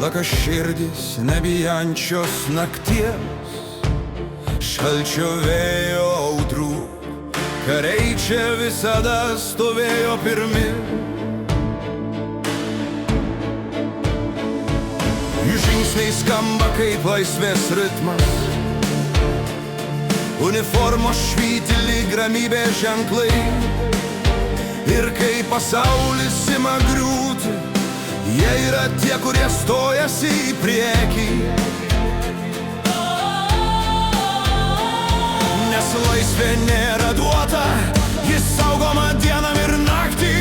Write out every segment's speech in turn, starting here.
plaka širdis nebijančios nakties, šalčio vėjo audrų, kariai čia visada stovėjo pirmi. Jų žingsniai skamba kaip laisvės ritmas, uniformos švyti lyg ramybės ženklai. Ir kai pasaulis ima griūti, jie yra tie, kurie stojasi į priekį. Nes laisvė nėra duota, jis saugoma dieną ir naktį.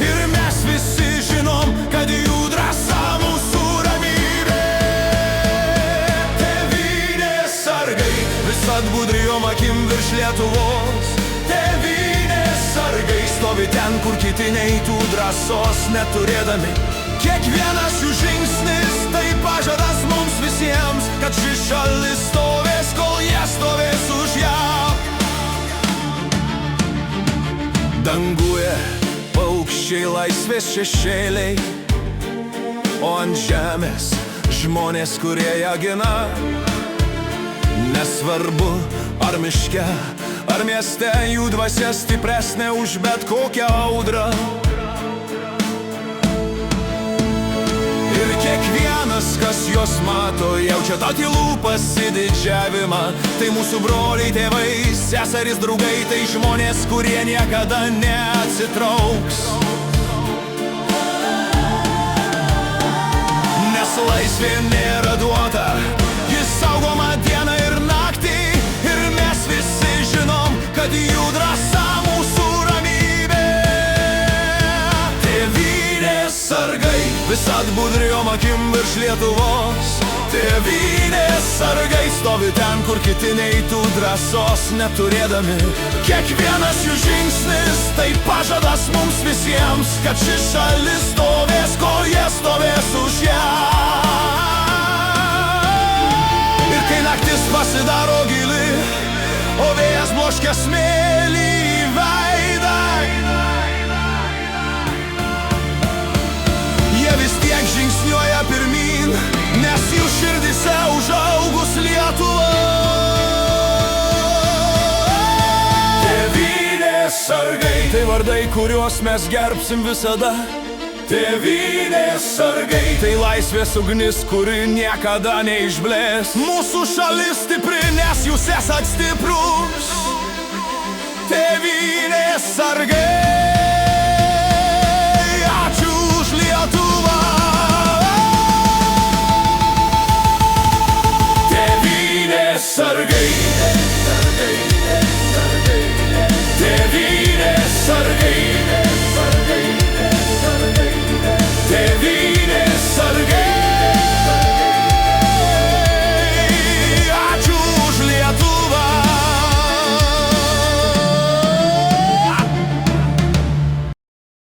Ir mes visi žinom, kad jų drąsa mūsų ramybė. Tėvynės sargai visad budrijom akim virš Lietuvos. Tėvynės sargai stovi ten, kur kiti neitų, drąsos neturėdami. Kiekvienas jų žingsnis tai pažadas mums visiems, kad ši šalis stovės, kol jie stovės už ją. Danguje paukščiai laisvės šešėliai, o ant žemės žmonės, kurie ją gina. Nesvarbu ar miške, ar mieste, jų dvasia stipresnė už bet kokią audrą. Ir kiekvienas, kas juos mato, jaučia tą tylų pasididžiavimą. Tai mūsų broliai, tėvai, seserys, draugai, tai žmonės, kurie niekada neatsitrauks. Nes laisvė nėra duota, jis saugoma dieną ir naktį. Ir mes visi žinom, kad jų drąsa mūsų ramybė. Tėvynės sargai visad budrijom akim virš Lietuvos. Tėvynės sargai stovi ten, kur kiti neitų, drąsos neturėdami. Kiekvienas jų žingsnis tai pažadas mums visiems, kad ši šalis stovės, kol jie stovės už ją. Ir kai naktis pasidaro gili, o vėjas bloškia smėlį į veidą, jie vis tiek žingsniuoja pirmyn, nes jų širdise užaugus Lietuva. Tėvynės sargai tai vardai, kuriuos mes gerbsim visada. Tėvynės sargai tai laisvės ugnis, kuri niekada neišblės. Mūsų šalis stipri, nes jūs esat stiprus. Tėvynės sargai.